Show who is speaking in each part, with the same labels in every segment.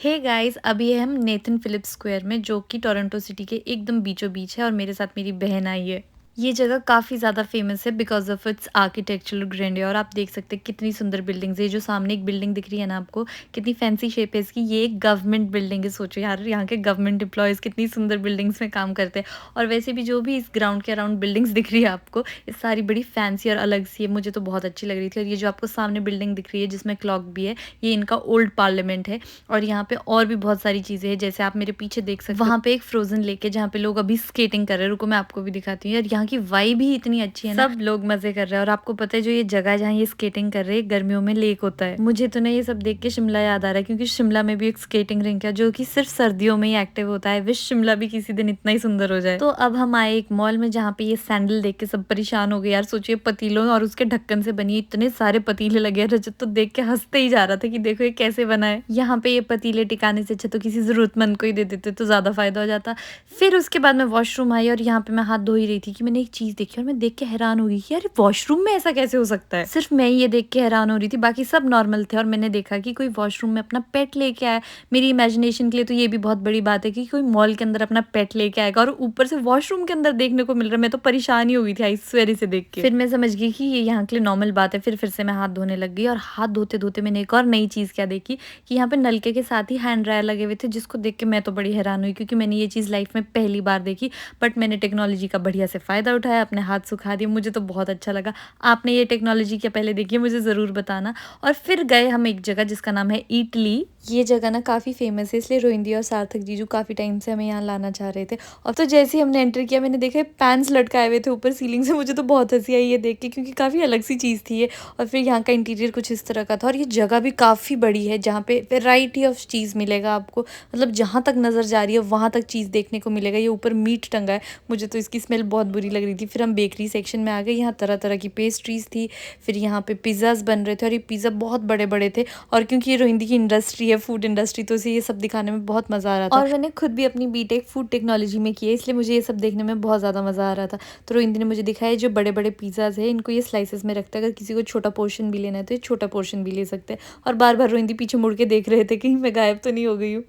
Speaker 1: Hey guys, अभी हम Nathan Philips square में जो कि टोरंटो सिटी के एकदम बीचों बीच है और मेरे साथ मेरी बहन आई है। ये जगह काफ़ी ज़्यादा फेमस है because of its architectural grandeur और आप देख सकते हैं कितनी सुंदर बिल्डिंग्स है। जो सामने एक बिल्डिंग दिख रही है ना आपको, कितनी फैंसी शेप है इसकी। ये एक गवर्नमेंट बिल्डिंग है। सोचो यार, यहाँ के गवर्नमेंट एम्प्लॉइज़ कितनी सुंदर बिल्डिंग्स में काम करते हैं। और वैसे भी जो भी इस ग्राउंड के अराउंड बिल्डिंग्स दिख रही है आपको, ये सारी बड़ी फैंसी और अलग सी है। मुझे तो बहुत अच्छी लग रही थी। और ये जो आपको सामने बिल्डिंग दिख रही है जिसमें क्लॉक भी है, ये इनका ओल्ड पार्लियामेंट है। और यहाँ पे और भी बहुत सारी चीज़ें हैं, जैसे आप मेरे पीछे देख सकते हो, वहाँ पे एक फ्रोज़न लेक है जहाँ पे लोग अभी स्केटिंग कर रहे हैं। रुको मैं आपको भी दिखाती हूँ। यार यहाँ की वाइब ही इतनी अच्छी है ना, सब लोग मज़े कर रहे हैं। और आपको पता है जो ये जगह है जहाँ ये स्केटिंग कर रहे हैं, गर्मियों में लेक होता है। मुझे तो ना ये सब देख के शिमला याद आ रहा है, क्योंकि शिमला में भी एक स्केटिंग रिंक है जो कि सिर्फ सर्दियों में ही एक्टिव होता है। विश शिमला भी किसी दिन इतना ही सुंदर हो जाए। तो अब हम आए एक मॉल में जहाँ पे ये सैंडल देख के सब परेशान हो गए। यार सोचिए, पतीलों और उसके ढक्कन से बनी इतने सारे पतीले लगे हैं। रजत तो देख के हंसते ही जा रहा था कि देखो ये कैसे बना है। यहाँ पे ये पतीले टिकाने से अच्छा तो किसी ज़रूरतमंद को ही दे देते तो ज़्यादा फ़ायदा हो जाता। फिर उसके बाद मैं वॉशरूम आई और यहाँ पे मैं हाथ धो ही रही थी कि मैंने एक चीज़ देखी और मैं देख के हैरान हो गई कि यार वॉशरूम में ऐसा कैसे हो सकता है। सिर्फ मैं ही ये देख के हैरान हो रही थी, बाकी सब नॉर्मल थे। और मैंने देखा कि कोई वॉशरूम में अपना पेट लेके आया। मेरी इमेजिनेशन के लिए तो ये भी बहुत बड़ी बात है कि कोई मॉल के अंदर अपना पेट लेके आएगा और ऊपर से वॉशरूम के अंदर देखने को मिल रहा है। मैं तो परेशान ही हो गई थी आई स्वेयर इसे देख के। फिर मैं समझ गई कि ये यहाँ के लिए नॉर्मल बात है। फिर से मैं हाथ धोने लग गई और हाथ धोते धोते मैंने एक और नई चीज़ क्या देखी कि यहाँ पे नलके के साथ ही हैंड ड्रायर लगे हुए थे, जिसको देख के मैं तो बड़ी हैरान हुई, क्योंकि मैंने ये चीज़ लाइफ में पहली बार देखी। बट मैंने टेक्नोलॉजी का बढ़िया से फ़ायदा उठाया, अपने हाथ सुखा दिए। मुझे तो बहुत अच्छा लगा। आपने ये टेक्नोलॉजी क्या पहले देखी है, मुझे ज़रूर बताना। और फिर गए हम एक जगह जिसका नाम है इटली। ये जगह ना काफ़ी फेमस है, इसलिए रोहिंदी और सार्थक जीजू काफ़ी टाइम से हमें यहाँ लाना चाह रहे थे। और तो जैसे ही हमने एंटर किया, मैंने देखा पैन्स लटकाए हुए थे ऊपर सीलिंग से। मुझे तो बहुत हंसी आई ये देख के, क्योंकि काफ़ी अलग सी चीज़ थी ये। और फिर यहाँ का इंटीरियर कुछ इस तरह का था। और ये जगह भी काफ़ी बड़ी है जहाँ पे वेराइटी ऑफ चीज़ मिलेगा आपको। मतलब जहाँ तक नज़र जा रही है वहाँ तक चीज़ देखने को मिलेगा। ये ऊपर मीट टंगा है, मुझे तो इसकी स्मेल बहुत बुरी लग रही थी। फिर हम बेकरी सेक्शन में आ गए। यहाँ तरह तरह की पेस्ट्रीज़ थी। फिर यहाँ पे पिज़्ज़ाज़ बन रहे थे और ये पिज़्ज़ा बहुत बड़े बड़े थे। और क्योंकि ये रोहिंदी की इंडस्ट्री है, फूड इंडस्ट्री, तो इसे ये सब दिखाने में बहुत मज़ा आ रहा था। और मैंने खुद भी अपनी बीटेक फूड टेक्नोलॉजी में की है, इसलिए मुझे ये सब देखने में बहुत ज़्यादा मज़ा आ रहा था। तो रोहिंदी ने मुझे दिखाया जो बड़े बड़े पिज़्ज़ाज़ है, इनको ये स्लाइसेस में रखते हैं। अगर किसी को छोटा पोर्शन भी लेना है तो ये छोटा पोर्शन भी ले सकते हैं। और बार बार रोहिंदी पीछे मुड़ के देख रहे थे कहीं मैं गायब तो नहीं हो गई हूँ।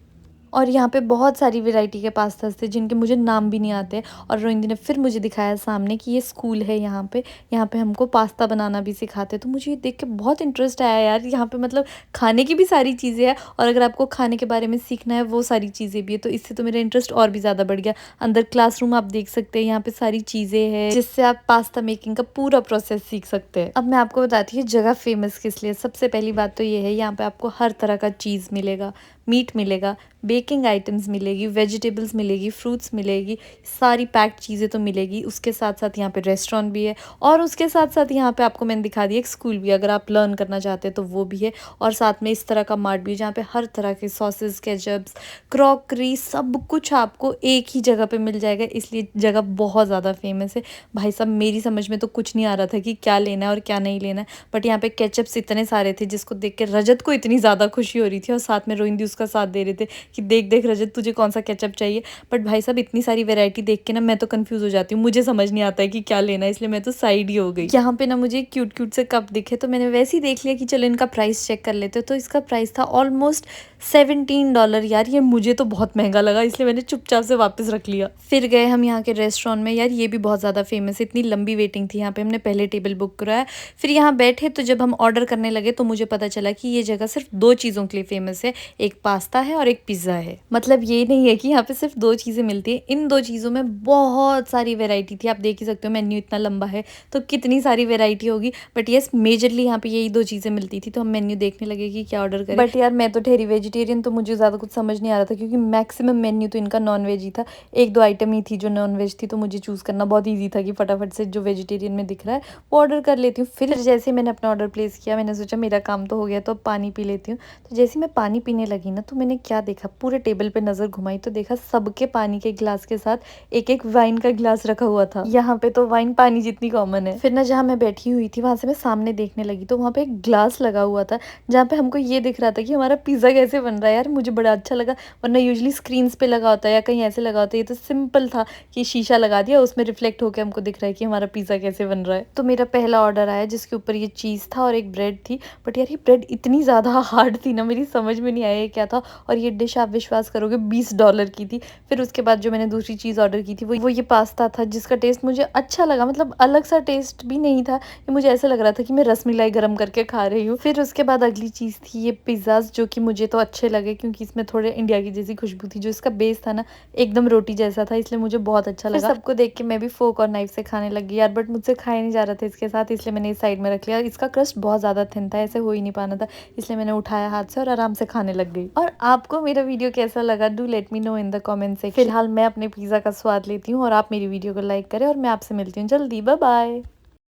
Speaker 1: और यहाँ पे बहुत सारी वैरायटी के पास्तास थे जिनके मुझे नाम भी नहीं आते। और रोहिंदी ने फिर मुझे दिखाया सामने कि ये स्कूल है यहाँ पे हमको पास्ता बनाना भी सिखाते हैं। तो मुझे ये देख के बहुत इंटरेस्ट आया यार। यहाँ पे मतलब खाने की भी सारी चीज़ें हैं, और अगर आपको खाने के बारे में सीखना है वो सारी चीज़ें भी है, तो इससे तो मेरा इंटरेस्ट और भी ज़्यादा बढ़ गया। अंदर क्लासरूम आप देख सकते हैं, यहाँ पे सारी चीज़ें हैं जिससे आप पास्ता मेकिंग का पूरा प्रोसेस सीख सकते हैं। अब मैं आपको बताती हूँ जगह फेमस किस लिए। सबसे पहली बात तो ये है, यहाँ पे आपको हर तरह का चीज़ मिलेगा, मीट मिलेगा, बेकिंग आइटम्स मिलेगी, वेजिटेबल्स मिलेगी, फ्रूट्स मिलेगी, सारी पैक्ड चीज़ें तो मिलेगी। उसके साथ साथ यहाँ पे रेस्टोरेंट भी है, और उसके साथ साथ यहाँ पे आपको मैंने दिखा दिया एक स्कूल भी, अगर आप लर्न करना चाहते हैं तो वो भी है। और साथ में इस तरह का मार्ट भी है जहाँ पे हर तरह के सॉसेस, केचप्स, क्रॉकरी, सब कुछ आपको एक ही जगह पे मिल जाएगा। इसलिए जगह बहुत ज़्यादा फेमस है। भाई साहब, मेरी समझ में तो कुछ नहीं आ रहा था कि क्या लेना है और क्या नहीं लेना है। बट यहाँ पे केचप्स इतने सारे थे जिसको देख के रजत को इतनी ज़्यादा खुशी हो रही थी, और साथ में रोहिंदी उसका साथ दे रहे थे कि देख देख रजत तुझे कौन सा केचप चाहिए। बट भाई साहब, इतनी सारी वैरायटी देख के ना मैं तो कंफ्यूज हो जाती हूँ, मुझे समझ नहीं आता है कि क्या लेना है, इसलिए मैं तो साइड ही हो गई। यहाँ पे ना मुझे क्यूट क्यूट से कप दिखे, तो मैंने वैसे ही देख लिया कि चलो इनका प्राइस चेक कर लेते। तो इसका प्राइस था ऑलमोस्ट $17। यार ये मुझे तो बहुत महंगा लगा, इसलिए मैंने चुपचाप से वापस रख लिया। फिर गए हम यहाँ के रेस्टोरेंट में। यार ये भी बहुत ज़्यादा फेमस है, इतनी लंबी वेटिंग थी यहाँ पे, हमने पहले टेबल बुक कराया। फिर यहाँ बैठे तो जब हम ऑर्डर करने लगे तो मुझे पता चला कि ये जगह सिर्फ दो चीज़ों के लिए फेमस है, एक पास्ता है और एक पिज़्ज़ा है। मतलब ये नहीं है कि यहाँ पे सिर्फ दो चीज़ें मिलती है, इन दो चीज़ों में बहुत सारी वैरायटी थी। आप देख ही सकते हो, मेन्यू इतना लंबा है तो कितनी सारी वैरायटी होगी। बट येस, मेजरली यहाँ पे यही दो चीज़ें मिलती थी, तो हम मेन्यू देखने लगे कि क्या ऑर्डर करें। बट यार मैं तो ठहरी वेजिटेरियन, तो मुझे ज़्यादा कुछ समझ नहीं आ रहा था, क्योंकि मैक्सिमम मेन्यू तो इनका नॉन वेज ही था। एक दो आइटम ही थी जो नॉन वेज थी, तो मुझे चूज़ करना बहुत ईजी था कि फटाफट से जो वेजिटेरियन में दिख रहा है वो ऑर्डर कर लेती हूँ। फिर जैसे मैंने अपना ऑर्डर प्लेस किया, मैंने सोचा मेरा काम तो हो गया, तो अब पानी पी लेती हूँ। तो जैसे मैं पानी पीने लगी ना, तो मैंने क्या देखा, पूरे टेबल पे नज़र घुमाई तो देखा सबके पानी के गिलास के साथ एक एक वाइन का गिलास रखा हुआ था। यहाँ पे तो वाइन पानी जितनी कॉमन है। फिर ना जहाँ मैं बैठी हुई थी वहाँ से मैं सामने देखने लगी, तो वहाँ पे एक ग्लास लगा हुआ था जहाँ पे हमको ये दिख रहा था कि हमारा पिज़्ज़ा कैसे बन रहा है। यार मुझे बड़ा अच्छा लगा, वरना यूजली स्क्रीन्स पे लगा होता है या कहीं ऐसे लगा होता है। ये तो सिंपल था कि शीशा लगा दिया, उसमें रिफ्लेक्ट होकर हमको दिख रहा है कि हमारा पिज़्ज़ा कैसे बन रहा है। तो मेरा पहला ऑर्डर आया जिसके ऊपर ये चीज़ था और एक ब्रेड थी। बट यार ये ब्रेड इतनी ज़्यादा हार्ड थी ना, मेरी समझ में नहीं आया क्या गया था और ये डिश आप विश्वास करोगे $20 की थी। फिर उसके बाद जो मैंने दूसरी चीज़ ऑर्डर की थी वो ये पास्ता था, जिसका टेस्ट मुझे अच्छा लगा, मतलब अलग सा टेस्ट भी नहीं था, ये मुझे ऐसा लग रहा था कि मैं रसमलाई गरम करके खा रही हूँ। फिर उसके बाद अगली चीज़ थी ये पिज़्ज़ाज़, जो कि मुझे तो अच्छे लगे क्योंकि इसमें थोड़े इंडिया की जैसी खुशबू थी। जो इसका बेस था ना एकदम रोटी जैसा था, इसलिए मुझे बहुत अच्छा लगा। सबको देख के मैं भी फोक और नाइफ से खाने लगी यार, बट मुझसे खाया नहीं जा रहा था इसके साथ, इसलिए मैंने इस साइड में रख लिया। इसका क्रस्ट बहुत ज़्यादा थिन था, ऐसे हो ही नहीं पाना था, इसलिए मैंने उठाया हाथ से और आराम से खाने लग गई। और आपको मेरा वीडियो कैसा लगा, do let me know in the comment section. फिलहाल मैं अपने पिज़्ज़ा का स्वाद लेती हूँ और आप मेरी वीडियो को लाइक करें और मैं आपसे मिलती हूँ जल्दी। Bye bye.